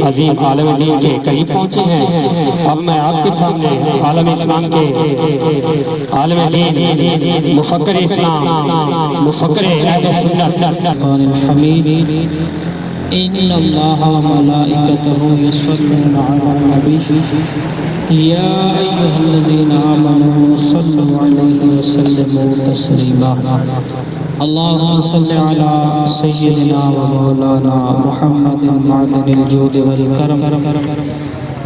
عظیم عالم دین کے قریب پہنچے ہیں۔ اب میں آپ کے سامنے عالم اسلام کے عالم دین مفکر اسلام مفکر اہل سنت ان اللہ وملائکتہ یصلون علی النبی یا ایھا الذین آمنوا صلوا علیہ وسلموا تسلیما اللہم صل علی سیدنا و مولانا محمد معدن الجود والکرم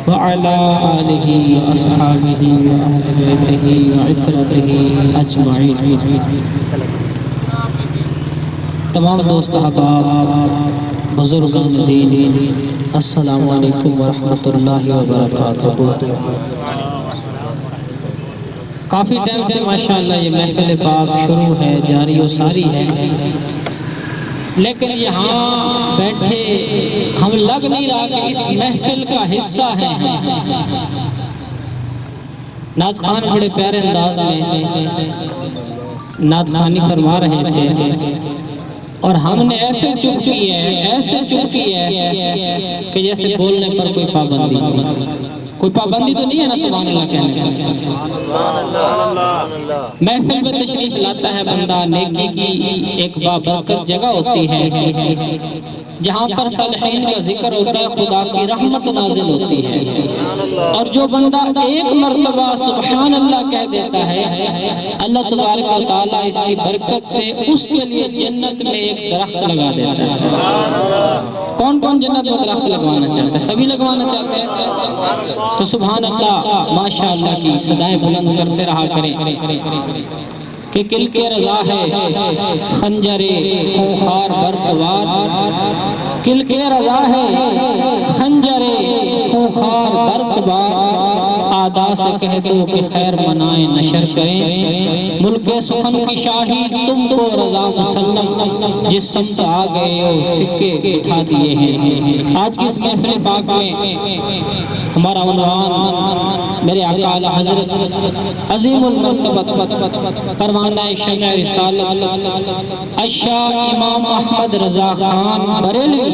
وعلى آلہ اصحابہ واہل بیتہ وعترتہ اجمعین۔ تمام دوست احباب بزرگان دین، السلام علیکم ورحمۃ اللہ وبرکاتہ۔ کافی ٹائم سے ماشاءاللہ یہ محفل پاک شروع ہے، جاری و ساری ہے، لیکن یہاں بیٹھے ہم لگ نہیں رہا کہ اس محفل کا حصہ ہے۔ نعت خوان بڑے پیارے انداز میں نعت خوانی فرما رہے تھے، اور ہم نے ایسے چپ کی ہے کہ جیسے بولنے پر کوئی پابندی تو نہیں ہے نا، سبحان اللہ کہنے محفل میں تشریف لاتا ہے بندہ، نیکی کی ایک بابرکت جگہ ہوتی ہے جہاں پر صالحین کا ذکر ہوتا ہے، خدا کی رحمت نازل ہوتی ہے، اور جو بندہ ایک مرتبہ سبحان اللہ کہہ دیتا ہے، اللہ تبارک و تعالیٰ اس کی برکت سے اس کے لیے جنت میں ایک درخت لگا دیتا ہے۔ کون کون جنت میں درخت لگوانا چاہتے ہیں؟ سبھی لگوانا چاہتے ہیں تو سبحان اللہ ماشاءاللہ کی صدائیں بلند کرتے رہا کریں کہ کل کے رضا ہے خنجر خونخوار برقوار، کل کے رضا ہے خنجر خونخوار برقوار، آدا سے کہہ دو کہ خیر منائیں نشر کریں، ملک سخن کی شاہی تم کو رضا مسلم، جس سمت آ گئے ہو سکے اٹھا دیے ہیں۔ آج کی اس محفل پاک میں ہمارا عنوان میرے آقا اعلی حضرت عظیم المرتبت پروانہ شمع رسالت الشاہ امام احمد رضا خان بریلوی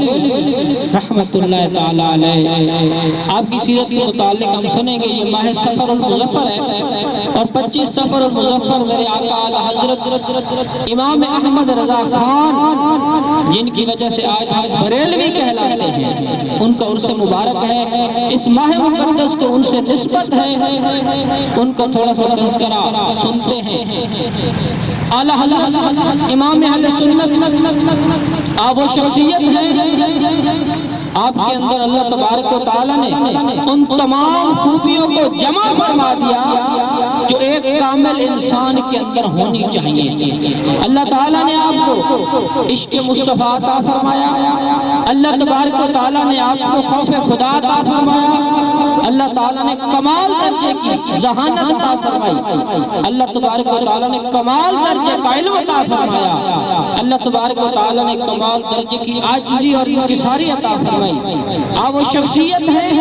رحمت اللہ تعالی علیہ، آپ کی سیرت کے متعلق ہم سنیں گے۔ یہ ماہ سفر المظفر ہے، اور 25 سفر المظفر میرے آقا اعلی حضرت امام احمد رضا خان جن کی وجہ سے آج بریلوی کہلاتے ہیں، ان کا عرس مبارک ہے۔ اس ماہ مقدس کو ان سے نسبت ہے، ان کا تھوڑا سا تذکرہ سنتے ہیں۔ اعلی حضرت امام اہل سنت آپ وہ شخصیت ہیں، آپ کے اندر اللہ تبارک و تعالیٰ نے ان تمام خوبیوں کو جمع فرما دیا جو ایک کامل انسان کے اندر ہونی چاہیے۔ اللہ تعالیٰ نے آپ کو عشق مصطفیٰ عطا فرمایا، اللہ تبارک و تعالیٰ نے آپ کو خوف خدا عطا فرمایا، اللہ تعالیٰ نے کمال درجے کی ذہانت عطا فرمائی، اللہ تبارک و تعالیٰ نے کمال درجے کا علم عطا فرمایا، اللہ تبارک و تعالیٰ نے کمال درجے کی عاجزی اور انکساری عطا فرمائی۔ آپ وہ شخصیت ہیں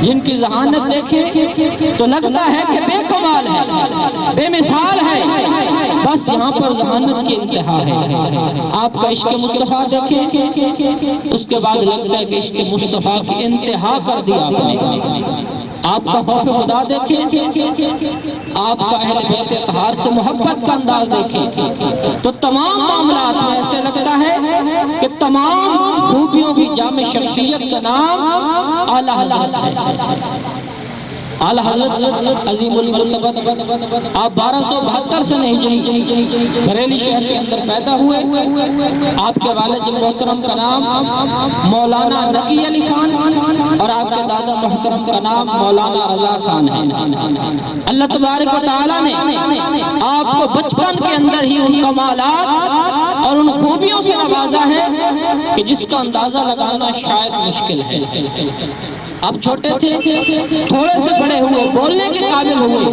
جن کی ذہانت دیکھیں تو لگتا ہے کہ بے کمال ہے، بے مثال ہے، بس یہاں پر ذہانت کی انتہا ہے۔ آپ کا عشق مصطفیٰ دیکھیں اس کے بعد لگتا ہے کہ عشق مصطفیٰ کی انتہا کر دیا آپ نے۔ آپ کا خوف خدا دیکھیں، آپ کا اہل بیت اطہار سے محبت کا انداز دیکھیں، تو تمام معاملات میں ایسے لگتا ہے کہ تمام خوبیوں کی جامع شخصیت کا نام اعلی حضرت ہے۔ اعلی حضرت عظیم المرتبت آپ 1272 سے ہجری بریلی شہر کے اندر پیدا ہوئے۔ آپ کے والد محترم کا نام مولانا نقی علی خان اور آپ کے دادا محترم کا نام مولانا رضا خان ہے۔ اللہ تبارک و تعالیٰ نے آپ کو بچپن کے اندر ہی ان کمالات اور ان خوبیوں سے نوازا ہے کہ جس کا اندازہ لگانا شاید مشکل ہے۔ آپ چھوٹے تھے، تھوڑے سے بڑے ہوئے، بولنے کے قابل ہوئے،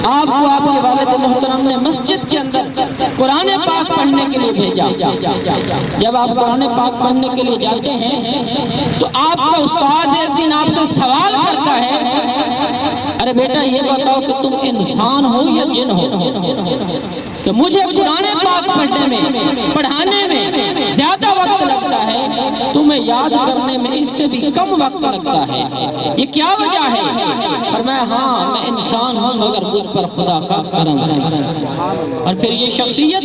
آپ کو آپ کے والد محترم نے مسجد کے اندر قرآن پاک پڑھنے کے لیے بھیجا۔ جب آپ قرآن پاک پڑھنے کے لیے جاتے ہیں تو آپ کا استاد ایک دن آپ سے سوال کرتا ہے، ارے بیٹا یہ بتاؤ کہ تم انسان ہو یا جن ہو؟ کہ مجھے قرآن پاک پڑھنے میں پڑھانے میں زیادہ وقت لگتا ہے تمہیں یاد کرنے میں اس سے بھی کم وقت لگتا ہے، یہ کیا وجہ ہے؟ فرمایا ہاں میں انسان ہوں مگر مجھ پر خدا کا کرم ہے۔ اور پھر یہ شخصیت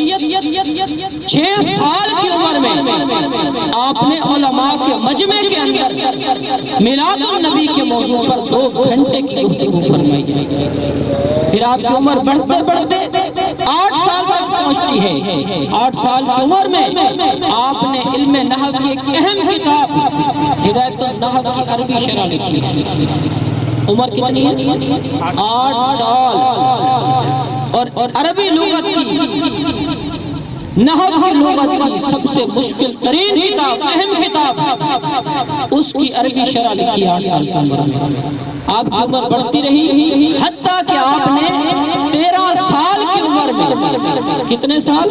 6 سال کی عمر میں آپ نے علماء کے مجمع کے اندر میلاد النبی کے موضوع پر 2 گھنٹے کی گفتگو فرمائی۔ پھر آپ کی عمر بڑھتے بڑھتے 8 سال تک پہنچتی ہے۔ 8 سال کی عمر میں آپ نے علم نحو کی ایک اہم کتاب ہدایت النحو کی عربی شرح لکھی ہے۔ عمر کتنی ہے؟ 8 سال۔ اور عربی لغت کی، نحو کی لغت کی سب سے مشکل ترین کتاب، اہم کتاب، اس کی عربی شرح لکھی 8 سال کی عمر میں۔ آپ کی عمر بڑھتی رہی حتیٰ کہ آپ نے 13 سال کی عمر میں، کتنے سال؟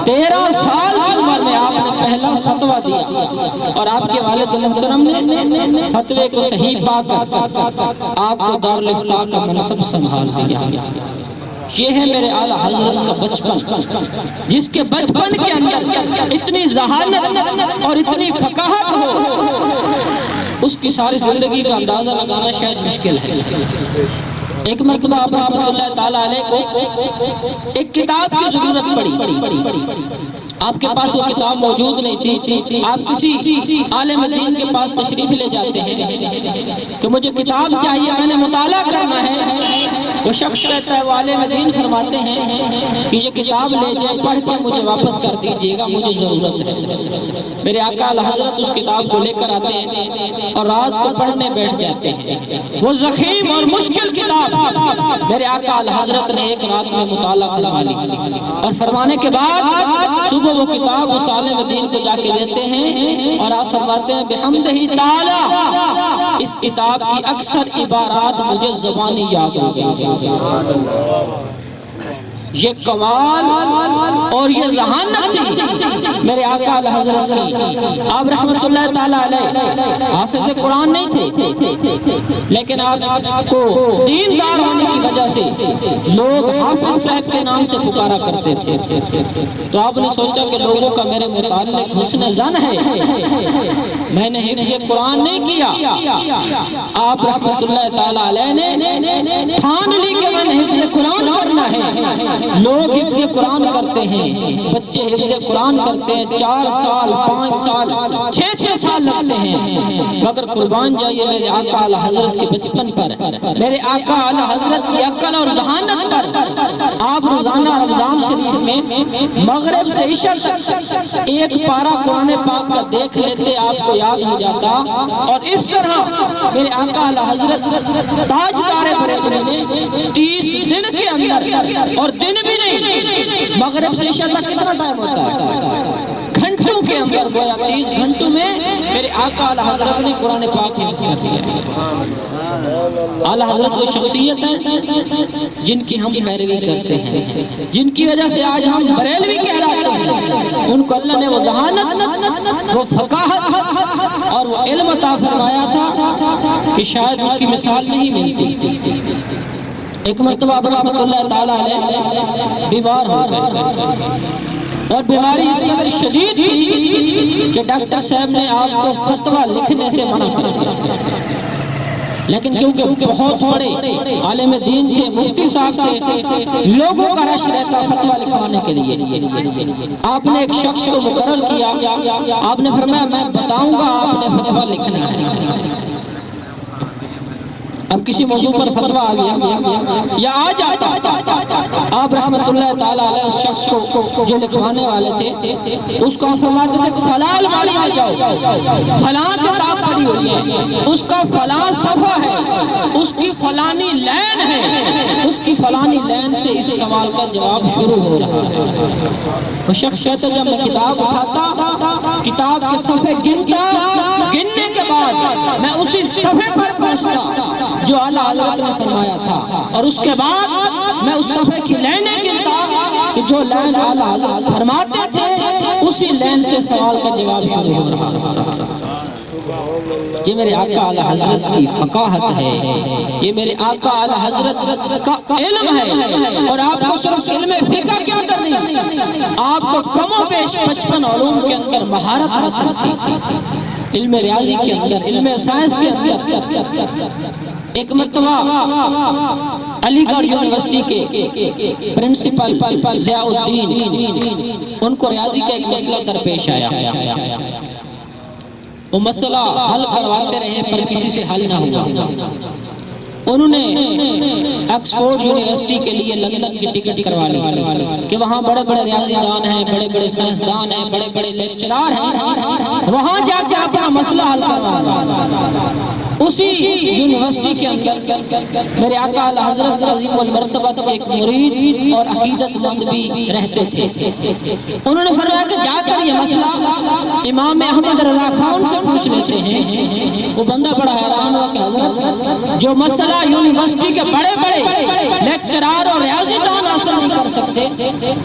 13 سال کی عمر میں آپ نے پہلا فتویٰ دیا، اور آپ کے والد محترم نے فتوے کو صحیح پا کر آپ کو دارالفتاء کا منصب سنبھال دیا۔ یہ ہے میرے اعلیٰ حضرت کا بچپن، جس کے بچپن کے اندر اتنی ذہانت اور اتنی فقاہت ہو، اس کی ساری زندگی کا اندازہ لگانا شاید مشکل ہے۔ ایک مرتبہ آپ رحمۃ اللہ تعالیٰ علیہ کو ایک کتاب کی ضرورت پڑی۔ آپ کے پاس وہ کتاب موجود نہیں تھی۔ آپ کسی عالم دین کے پاس تشریف لے جاتے ہیں کہ مجھے کتاب چاہیے، میں نے مطالعہ کرنا ہے۔ وہ شخص کہتا ہے، وہ عالم دین فرماتے ہیں کہ یہ کتاب لے جائیں، پڑھ کے مجھے واپس کر دیجئے گا، مجھے ضرورت ہے۔ میرے آقا اعلیٰ حضرت اس کتاب کو لے کر آتے ہیں اور رات کو پڑھنے بیٹھ جاتے ہیں۔ وہ ضخیم اور مشکل کتاب میرے آقا اعلیٰ حضرت نے ایک رات میں مطالعہ فرما لی، اور فرمانے کے بعد صبح وہ کتاب اس عالم دین کو جا کے دیتے ہیں، اور آپ فرماتے ہیں بحمدہ تعالی اس کتاب کی اکثر عبارات مجھے زبانی یاد ہو گئی۔ یہ کمال اور یہ ذہانت تھی میرے آقا علیہ حضرت کی۔ آپ رحمت اللہ تعالیٰ علیہ حافظ قرآن نہیں تھے، لیکن آپ کو دیندار ہونے کی وجہ سے لوگ حافظ صاحب کے نام سے پکارا کرتے تھے۔ تو آپ نے سوچا کہ لوگوں کا میرے متعلق حسن ظن ہے، میں نے حفظ قرآن نہیں کیا۔ آپ رحمت اللہ تعالیٰ علیہ نے ٹھان لی کہ میں نے حفظ قرآن کرنا ہے۔ لوگ حفظ قرآن کرتے ہیں، بچے حفظ قرآن کرتے ہیں، 4 سال 5 سال 6 سال لگتے ہیں، مگر قربان جائیے میرے آقا اعلیٰ حضرت کے بچپن پر، میرے آقا اعلیٰ حضرت کی عقل اور ذہانت پر۔ آپ روزانہ رمضان شریف میں مغرب سے عشاء تک ایک پارہ قرآن پاک کا دیکھ لیتے، آپ کو یاد ہو جاتا، اور اس طرح میرے آقا اعلیٰ حضرت تاجدار بریلوی نے 30 دن کے اندر، اور دن بھی نہیں، مغرب سے عشاء تک کتنا ٹائم ہوتا ہے؟ گھنٹوں کے اندر، گویا 30 گھنٹوں میں میرے آقا اعلیٰ حضرت نے قرآن پاک حفظ کر دیا۔ اعلیٰ حضرت وہ شخصیت ہے جن کی ہم پیروی کرتے ہیں، جن کی وجہ سے آج ہم بریلوی کہلاتے ہیں۔ ان کو اللہ نے وہ ذہانت، وہ فقاہت اور وہ علم عطا فرمایا تھا کہ شاید اس کی مثال نہیں ملتی۔ ایک مرتبہ اب رحمت اللہ تعالیٰ علیہ بیمار ہو گئے، اور بیماری اس قدر شدید تھی کہ ڈاکٹر صاحب نے آپ کو فتویٰ لکھنے سے منع کر دیا، لیکن کیونکہ بہت بڑے عالم دین تھے، مفتی صاحب تھے، لوگوں کا رش رہتا فتویٰ لکھوانے کے لیے۔ آپ نے ایک شخص کو مقرر کیا، آپ نے فرمایا میں بتاؤں گا، آپ نے فتویٰ لکھنا ہے۔ اب کسی موضوع پر فتویٰ آ گیا یا آ جاتا، آپ رحمت اللہ تعالیٰ علیہ اس شخص کو جو لکھوانے والے تھے، اس کو فرماتے تھے فلاں الماری میں جاؤ، فلاں کتاب پڑھی ہوئی ہے، اس کا فلاں صفحہ ہے، اس کی فلانی لائن ہے، اس کی فلانی لائن سے اس سوال کا جواب شروع ہو رہا ہے۔ وہ شخص کہتا جب میں کتاب اٹھاتا، کتاب کے صفحے گنتا، گننے کے بعد میں اسی صفحے پر پہنچتا جو اعلیٰ حضرت نے فرمایا تھا، اور اس کے بعد میں اس صفحے کی لائنیں گنتا کہ جو لائن اعلیٰ حضرت فرماتے تھے اسی لائن سے سوال کا جواب شروع ہو رہا۔ یہ میرے آقا اعلی حضرت کی فقاہت ہے، یہ میرے آقا اعلی حضرت کا علم ہے۔ اور آپ کو صرف علم فقہ کے اندر نہیں، آپ کو کم و بیش 55 علوم کے اندر مہارت حاصل تھی، علم ریاضی کے اندر، علم سائنس کے اندر۔ ایک مرتبہ علی گڑھ یونیورسٹی کے پرنسپل ضیاء الدین، ان کو ریاضی کا ایک مسئلہ درپیش آیا، وہ مسئلہ حل کرواتے رہے پر کسی سے حل نہ ہوا۔ انہوں نے آکسفورڈ یونیورسٹی کے لیے لندن کی ٹکٹ کروا لی کہ وہاں بڑے بڑے ریاضی دان ہیں، بڑے بڑے سائنسدان ہیں، بڑے بڑے لیکچرار ہیں، وہاں جا کے اپنا مسئلہ حل کروانا۔ اسی یونیورسٹی کے اندر میرے آقا اعلی حضرت عظیم المرتبہ ایک مرید اور عقیدت مند بھی رہتے تھے۔ انہوں نے فرمایا کہ جا کر یہ مسئلہ امام احمد رضا خان سے پوچھ لیتے ہیں۔ وہ بندہ بڑا حیران ہوا کہ حضرت جو مسئلہ یونیورسٹی کے بڑے بڑے لیکچرار اور ریاضی دان حاصل نہیں کر سکتے،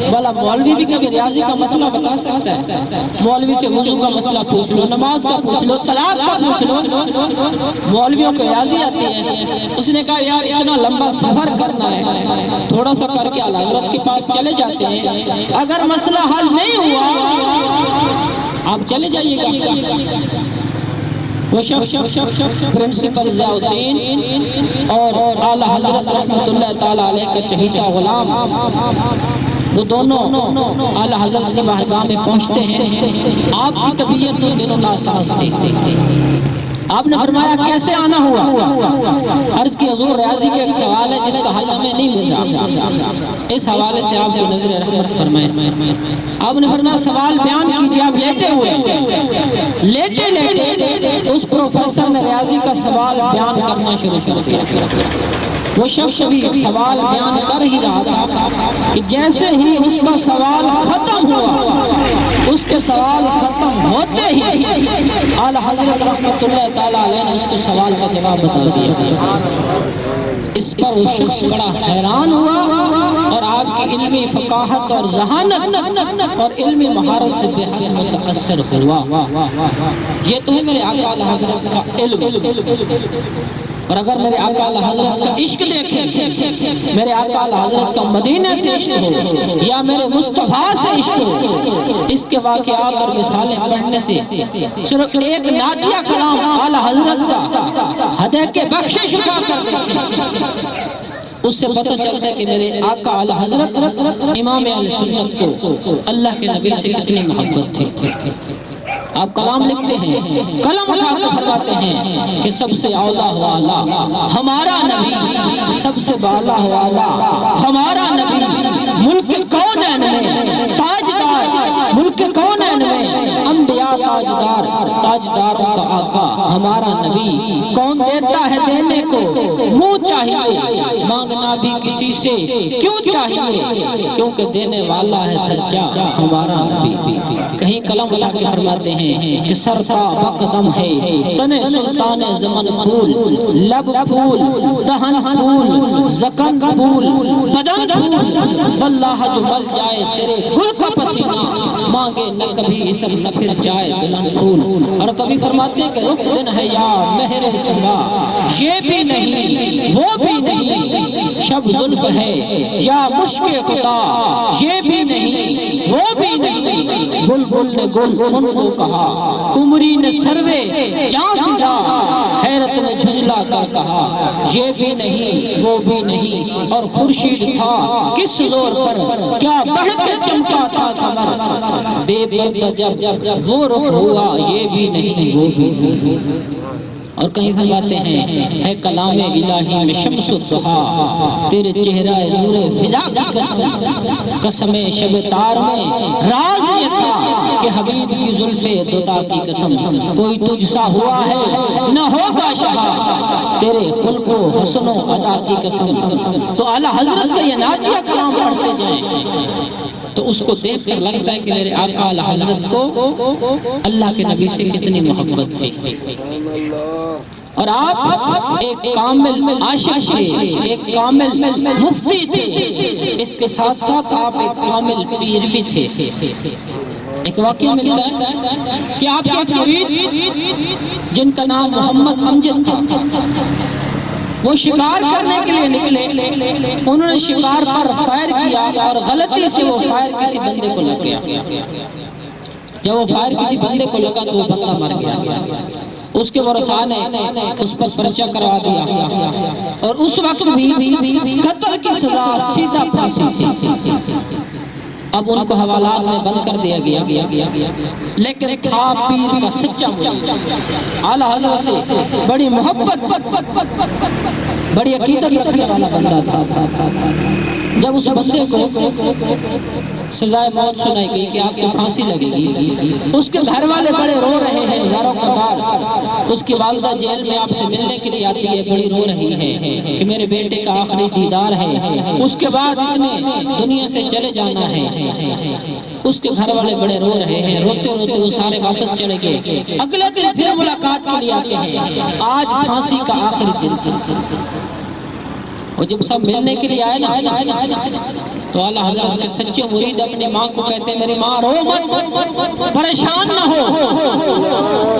بھلا مولوی بھی کبھی ریاضی کا مسئلہ بتا سکتا ہے؟ مولوی سے وضو کا مسئلہ پوچھ لو، نماز کا پوچھ لو، طلاق کا پوچھ لو، مولویوں کو ریاضی آتی ہے۔ اس نے کہا یار اتنا لمبا سفر کرنا ہے، تھوڑا سا کر کے اعلیٰ حضرت کے پاس چلے جاتے ہیں، اگر مسئلہ حل نہیں ہوا آپ چلے جائیے گا۔ وہ شخص پرنسپل ضیاء الدین اور اعلیٰ حضرت رحمت اللہ تعالیٰ علیہ کا چہیتا غلام، وہ دونوں اعلیٰ حضرت کی بارگاہ میں پہنچتے ہیں۔ آپ کی طبیعت تو دنوں ناساز تھی، آپ نے فرمایا کیسے آنا ہوا؟ عرض کی حضور ریاضی کا ایک سوال ہے جس کا حل ہمیں نہیں مل رہا، اس حوالے سے آپ کو نظر رحمت فرمائیں۔ آپ نے فرمایا سوال بیان کیجئے۔ آپ لیٹے ہوئے، لیٹے اس پروفیسر نے ریاضی کا سوال بیان کرنا شروع کر دیا۔ وہ شخص بھی سوال بیان کر ہی رہا تھا کہ جیسے ہی اس کا سوال ختم ہوا، اس کے سوال ختم ہوتے ہی اعلیٰ حضرت رحمت اللہ تعالیٰ علیہ نے اس کو سوال کا جواب بتا دیا۔ اس پر وہ شخص بڑا حیران ہوا اور آپ کی علمی فقاہت اور ذہانت اور علمی مہارت سے بے حد متاثر ہوا۔ یہ تو ہے میرے آقا اعلیٰ حضرت کا علم۔ اور اگر میرے آقا اعلیٰ حضرت کا عشق دیکھیں، میرے آقا اعلیٰ حضرت کا مدینہ سے عشق ہو یا میرے مصطفیٰ سے عشق ہو، اس کے واقعات اور مثالیں پڑھنے سے صرف ایک نعتیہ کلام اعلیٰ حضرت کا ہدے کے بخشش اٹھا کر دیکھیں، اس سے پتہ چلتا ہے کہ میرے آقا اعلیٰ حضرت امام اہل سنت کو اللہ کے نبی سے کتنی محبت تھی۔ آپ کلام لکھتے ہیں، قلم اٹھا کر فرماتے ہیں کہ سب سے اولا و اعلیٰ ہمارا نبی، سب سے بالا و اعلیٰ ہمارا نبی، ملک کونین میں تاجدار، ملک کونین میں انبیاء تاجدار، تاجداروں کا آقا ہمارا نبی، کون دیتا ہے دینے کو منہ چاہیے، مانگنا بھی کسی سے کیوں چاہیے، کیونکہ دینے والا ہے سچا ہمارا نبی۔ کہیں قلم اٹھا کے فرماتے ہیں کہ سرتا بقدم ہے تن سلطان زمن پھول، لب پھول، دہن پھول، زکن پھول، بدن پھول، واللہ جو مل جائے تیرے گل کا پسینہ، مانگے نہ کبھی اتر نہ پھر جائے دلن پھول۔ اور کبھی فرماتے ہیں کہ رخ دن ہے یا مہر سما، یہ بھی نہیں وہ بھی نہیں، شب زلف ہے یا مشک خدا، یہ بھی نہیں وہ بھی نہیں، بلبل نے گل ان کو کہا، کمری نے سروے جان فضا، حیرت نے جھنجلا کر کہا، یہ بھی نہیں وہ بھی نہیں، اور خورشید تھا کس زور پر کیا بڑھ کے چمکا تھا قمر، بے پردہ جب وہ رخ ہوا، یہ بھی نہیں وہ بھی نہیں۔ اور کہیں فرماتے ہیں اے کلام الہی میں شمس الضحیٰ، تیرے چہرہ نور فضا کی قسم، قسم شب تار میں راز یہ تھا کہ حبیب کی زلف دوتا کی قسم، کوئی تجھ سا ہوا ہے نہ ہوگا شہا، تیرے خلق و حسن و ادا کی قسم۔ تو اعلیٰ حضرت کا یہ نعتیہ کلام پڑھتے جائیں تو اس کو دیکھ کر لگتا ہے کہ میرے آقا اعلیٰ حضرت کو اللہ کے نبی سے کتنی محبت تھی۔ اور آپ ایک کامل عاشق تھے، ایک کامل مفتی تھے، اس کے ساتھ ساتھ آپ ایک کامل پیر بھی تھے۔ ایک واقعہ ملتا ہے کہ آپ کے ایک مرید جن کا نام محمد امجد تھا، وہ شکار کرنے کے لیے نکلے، انہوں نے شکار پر فائر کیا اور غلطی سے وہ فائر کسی بندے کو لگ گیا۔ جب وہ فائر کسی بندے کو لگا تو وہ بندہ مر گیا۔ اس کے ورثاء نے اس پر پرچہ کروا دیا اور اس وقت بھی قتل کی سزا سیدھا پھانسی تھی۔ اب ان کو حوالات میں بند کر دیا گیا، لیکن تھا پیر کا سچا مرید، اعلیٰ حضرت سے بڑی محبت، بڑی عقیدت رکھنے والا بندہ تھا۔ جب اس بندے کو سزائے موت سنائی گئی کہ آپ کو پھانسی لگے گی، اس کے گھر والے بڑے رو رہے ہیں، ہزاروں قطار۔ اس کی والدہ جیل میں آپ سے ملنے کے لیے آتی ہے، بڑی رو رہی ہے کہ میرے بیٹے کا آخری دیدار ہے، اس کے بعد اس نے دنیا سے چلے جانا ہے۔ اس کے گھر والے بڑے رو رہے ہیں، روتے روتے وہ سارے واپس چلے گئے۔ اگلے دن پھر ملاقات کے لیے آتے ہیں، آج پھانسی کا آخری دن۔ اور جب سب ملنے کے لیے آئے نا تو اعلیٰ حضرت کے سچے مرید اپنی ماں کو کہتے ہیں میری ماں رو مت، پریشان نہ ہو،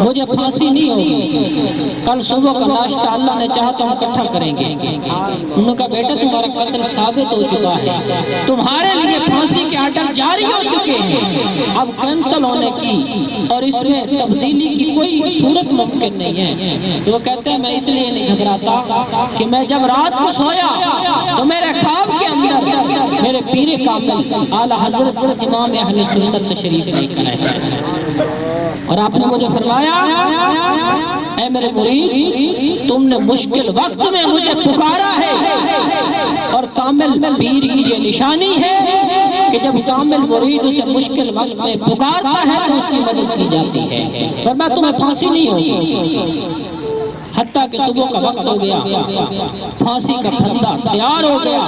مجھے پھانسی نہیں ہوگی، کل صبح کا ناشتہ اللہ نے چاہا تو ہم اکٹھا کریں گے۔ انہوں نے کہا بیٹا تمہارا قتل ثابت ہو چکا ہے، تمہارے لیے پھانسی کے آرڈر جاری ہو چکے ہیں، اب کینسل ہونے کی اور اس میں تبدیلی کی کوئی صورت ممکن نہیں ہے۔ تو وہ کہتے ہیں میں اس لیے نہیں گھبراتا کہ میں جب رات کو سویا تو میرے خواب کے اندر میرے پیر کامل اعلیٰ حضرت امام اہل سنت تشریف لے کر آئے اور آپ نے مجھے فرمایا اے میرے مرید تم نے مشکل وقت میں مجھے پکارا ہے، اور کامل پیر کی یہ نشانی ہے کہ جب کامل مرید اسے مشکل وقت میں پکارتا ہے تو اس کی مدد کی جاتی ہے۔ فرمایا تمہیں پھانسی نہیں ہوگی، حتیٰ کہ صبح کا وقت ہو گیا، پھانسی کا پھندا تیار ہو گیا،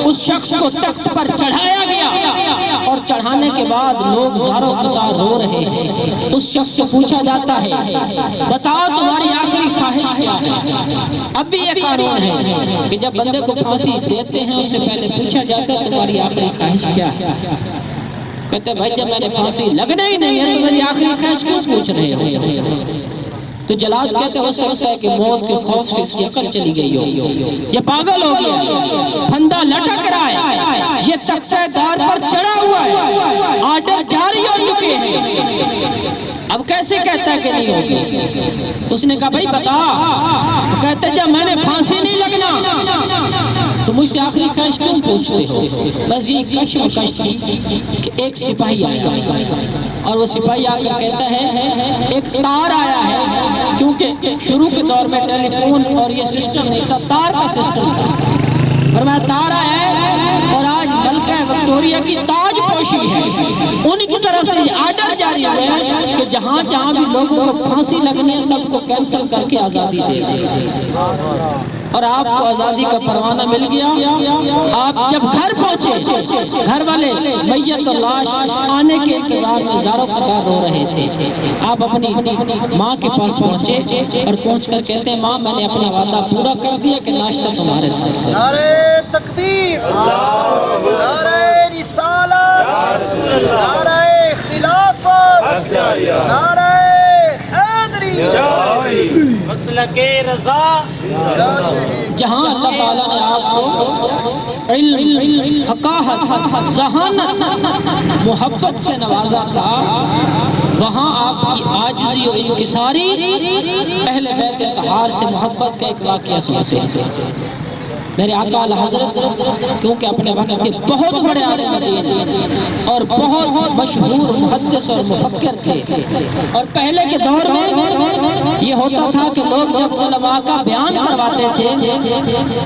اس شخص کو تخت پر چڑھایا گیا اور چڑھانے کے بعد لوگ زاروں قطار رو رہے ہیں۔ اس شخص سے پوچھا جاتا ہے بتاؤ تمہاری آخری خواہش کیا ہے؟ اب بھی یہ قانون ہے کہ جب بندے کو پھانسی دیتے ہیں اس سے پہلے پوچھا جاتا ہے تمہاری آخری خواہش کیا ہے؟ کہتے ہیں بھائی جب میں نے پھانسی لگنا ہی نہیں ہے تو میری آخری خواہش کیوں پوچھ رہے ہو؟ تو جلال کہتے ہو سکتا ہے کہ موت کے خوف سے اس کی عقل چلی گئی ہو، یہ پاگل ہو گیا، پھندا لٹک رہا ہے، یہ تختہ دار پر چڑھا ہوا ہے، آرڈر جاری ہو چکے ہیں، اب کیسے کہتا ہے کہ نہیں ہوگی؟ اس نے کہا بھائی بتا، کہتے جب میں نے پھانسی نہیں لگنا تو مجھ سے آخری خواہش کیوں پوچھتے ہو؟ بس یہ کشمکش تھی کہ ایک سپاہی آیا اور وہ سپاہی آ کر کہتا ہے ایک تار آیا ہے، کیونکہ شروع کے دور میں ٹیلی فون اور یہ سسٹم نہیں تھا، تار کا سسٹم تھا، فرمایا تار آیا ہے اور آج ملکہ وکٹوریہ کی تاج پوشی ہے، ان کی طرف سے یہ آرڈر جاری ہے کہ جہاں جہاں بھی لوگوں کو پھانسی لگنے سب کو کینسل کر کے آزادی دے دیں۔ اور آپ کو آزادی کا پروانہ مل گیا۔ آپ جب گھر پہنچے، گھر والے میت اور لاش آنے کے انتظار میں زاروں قطار رو رہے تھے۔ آپ اپنی ماں کے پاس پہنچے اور پہنچ کر کہتے ہیں ماں میں نے اپنا وعدہ پورا کر دیا کہ ناشتہ تمہارے ساتھ ہے۔ نعرہ تکبیر، نعرہ رسالت، نعرہ خلافت، نعرہ مسلک رضا۔ جہاں اللہ تعالیٰ نے آپ کو علم، فقاہت، ذہانت، محبت سے نوازا تھا، وہاں آپ کی عاجزی و انکساری اہل بیت اطہار سے محبت کا ایک واقعہ سنتے ہیں۔ میرے آقا اعلیٰ حضرت کیونکہ اپنے وقت کے بہت بڑے عالم دین اور بہت مشہور محدث اور مفکر تھے، اور پہلے کے دور میں یہ ہوتا تھا کہ لوگ جب علماء کا بیان کرواتے تھے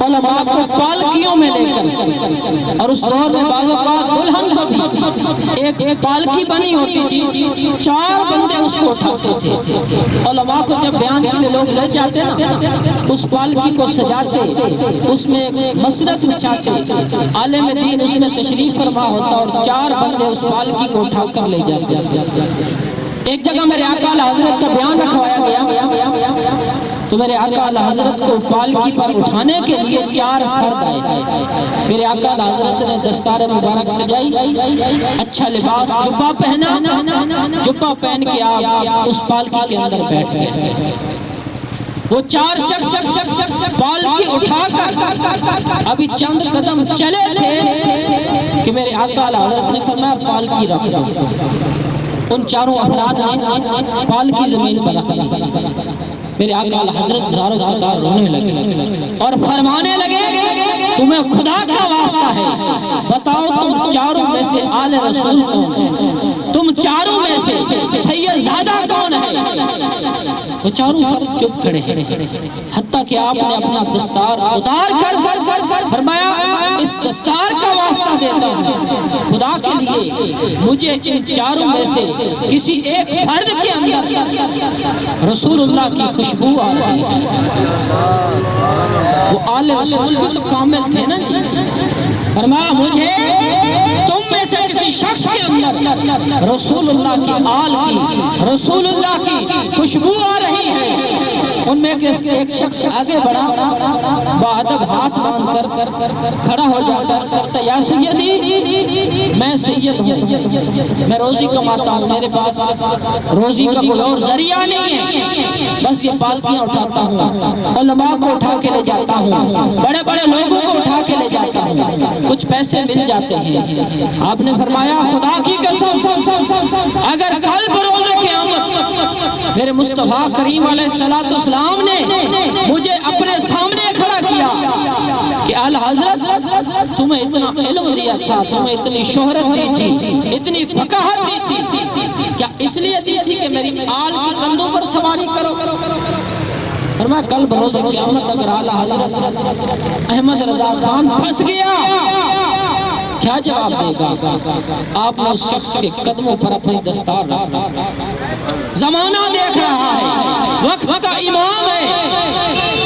علماء کو پالکیوں میں لے کر، اور اس دور میں بعض اوقات دلہن کو بھی ایک پالکی بنی ہوتی تھی، 4 بندے اس کو اٹھاتے تھے۔ علماء کو جب بیان کے لیے لوگ لے جاتے نا، اس پالکی کو سجاتے، اس میں مسرت بچھاتے، عالم دین اس میں تشریف فرما ہوتا اور 4 بندے اس پالکی کو اٹھا کر لے جاتے۔ ایک جگہ میرے آقا اعلیٰ حضرت کا بیان رکھوایا گیا تو میرے آقا اعلی حضرت کو پالکی پر اٹھانے کے لیے 4 فرد آئے. میرے آقا اعلی حضرت نے دستار مبارک سجائی، اچھا لباس جبہ پہنا، جبہ پہن کے آپ اس پالکی کے اندر بیٹھ گئے. وہ 4 شخص پالکی اٹھا کر ابھی چند قدم چلے تھے کہ میرے آقا اعلی حضرت نے فرمایا پالکی رکھ دو. ان 4 افراد نے پالکی زمین پر رکھ دی. میرے آقا اعلی حضرت زاروں زار رونے لگے اور فرمانے لگے تمہیں خدا کا واسطہ ہے بتاؤ تم 4 میں سے آل رسول کون ہے؟ تم 4 میں سے سید زادہ کون ہے؟ وہ 4 فرد چپ کھڑے ہیں حتیٰ کہ آپ نے اپنا دستار اتار کر فرمایا اس دستار کا واسطہ دیتا ہوں خدا کے لیے مجھے ان 4 میں سے کسی ایک فرد کے اندر رسول اللہ کی خوشبو آ رہی ہے. وہ آل رسول بھی تو کامل تھے نا جی. فرمایا مجھے تم میں سے کسی شخص کے اندر رسول اللہ کی آل کی، رسول اللہ کی خوشبو آ رہی ہے. ان میں ایک شخص آگے بڑھا، بادب ہاتھ باندھ کر کھڑا ہو جاتا ہے، یا سیدی میں سید ہوں، میں روزی کماتا ہوں، میرے پاس روزی کا کوئی اور ذریعہ نہیں ہے، بس یہ پالکیاں اٹھاتا ہوں، علماء کو اٹھا کے لے جاتا ہوں، بڑے بڑے لوگوں کو اٹھا کے لے جاتا ہوں، کچھ پیسے مل جاتے ہیں. آپ نے فرمایا خدا کی قسم اگر کل بروز قیامت میرے مصطفیٰ کریم علیہ السلام نے مجھے اپنے سامنے کھڑا کیا کہ اعلی حضرت تمہیں اتنا علم دیا تھا، تمہیں اتنی شہرت دی تھی، اتنی فقاہت دی تھی، کیا اس لیے دی تھی کہ میری آل کی کندھوں پر سواری کرو؟ فرمایا کل بروز قیامت اگر اعلی حضرت احمد رضا خان پھنس گیا کیا جواب دے گا؟ آپ نے اس شخص کے قدموں پر اپنی دستار رکھا. زمانہ دیکھ رہا ہے، وقت کا امام ہے،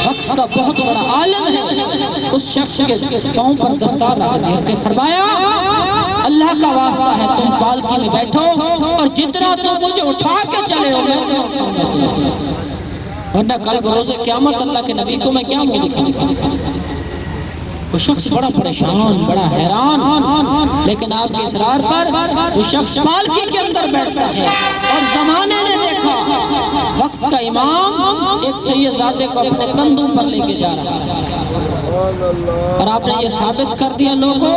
وقت کا بہت بڑا عالم ہے، اس شخص کے پاؤں پر دستار رکھ کے فرمایا اللہ کا واسطہ ہے تم پالکی میں بیٹھو اور جتنا تم مجھے اٹھا کے چلے ہو میں ورنہ کل بروز قیامت اللہ کے نبی کو میں کیا منہ دکھاؤں؟ وہ شخص بڑا پریشان، بڑا حیران، لیکن آپ کے اصرار پر وہ شخص پالکی کے اندر بیٹھتا ہے اور زمانے نے دیکھا وقت کا امام ایک سید زادے کو اپنے کندھوں پر لے کے جا رہا ہے. اور آپ نے یہ ثابت کر دیا لوگوں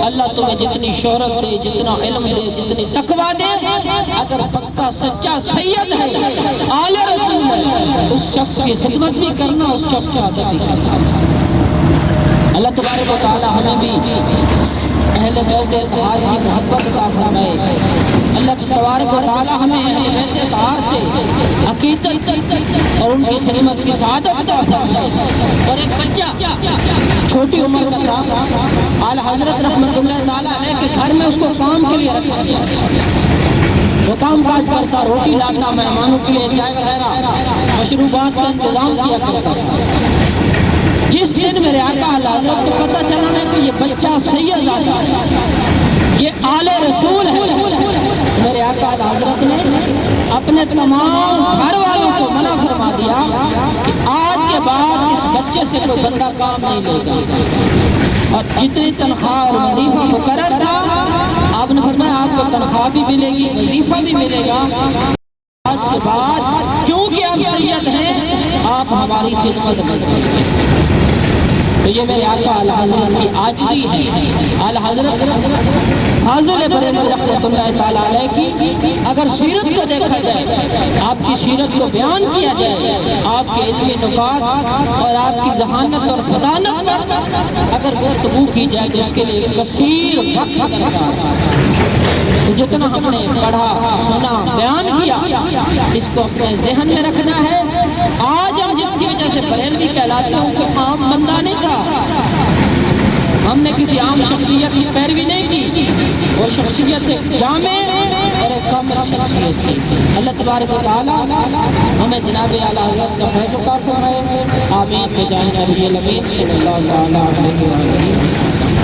اللہ تمہیں جتنی شہرت دے، جتنا علم دے، جتنی تقویٰ دے، اگر پکا سچا سید ہے، آل رسول ہے، اس شخص کی خدمت بھی کرنا، اس شخص سے عادت بھی کرنا. اللہ تبارک و تعالی ہمیں بھی اہل بیت اطہار کی محبت عطا فرمائے. اللہ تبارک و تعالی ہمیں اہل بیت اطہار سے عقیدت اور ان کی خدمت کی سعادت عطا فرمائے. اور ایک بچہ چھوٹی عمر کا تھا، اعلی حضرت رحمت اللہ تعالی علیہ کے گھر میں اس کو کام کے لیے رکھا گیا. وہ کام کاج کرتا، روٹی لاتا، مہمانوں کے لیے چائے وغیرہ مشروبات کا انتظام کیا کرتا. جس دن میرے آقا اعلی حضرت کو پتہ چلا ہے کہ یہ بچہ سید زادہ ہے، یہ آل رسول ہے، میرے آقا اعلی حضرت نے اپنے تمام گھر والوں کو منع فرما دیا کہ آج کے بعد اس بچے سے کوئی بندہ کام نہیں لے گا. اور جتنی تنخواہ اور وظیفہ مقرر تھا آپ نے فرمایا آپ کو تنخواہ بھی ملے گی، وظیفہ بھی ملے گا. آج کے بعد کیونکہ آپ سید ہیں آپ ہماری خدمت کریں. تو یہ میرے آقا اعلی حضرت کی عاجزی ہے. اعلی حضرت فاضل بریلوی رحمۃ اللہ تعالیٰ علیہ کی اگر سیرت کو دیکھا جائے، آپ کی سیرت کو بیان کیا جائے، آپ کے علمی نکات اور آپ کی ذہانت اور فطانت پر اگر گفتگو کی جائے تو اس کے لیے کثیر وقت لگتا ہے. جتنا ہم نے پڑھا، سنا، بیان کیا، اس کو اپنے ذہن میں رکھنا ہے. آج ہم جس کی وجہ سے بریلوی کہلاتے ہیں کہ عام بندہ نہیں تھا، ہم نے کسی عام شخصیت کی پیروی نہیں کی، وہ شخصیت ایک جامع اور ایک کامل شخصیت تھی. اللہ تبارک و تعالی ہمیں جناب اعلی حضرت کا فیض عطا فرمائے. آمین بجائے نبی الامین صلی اللہ علیہ وسلم.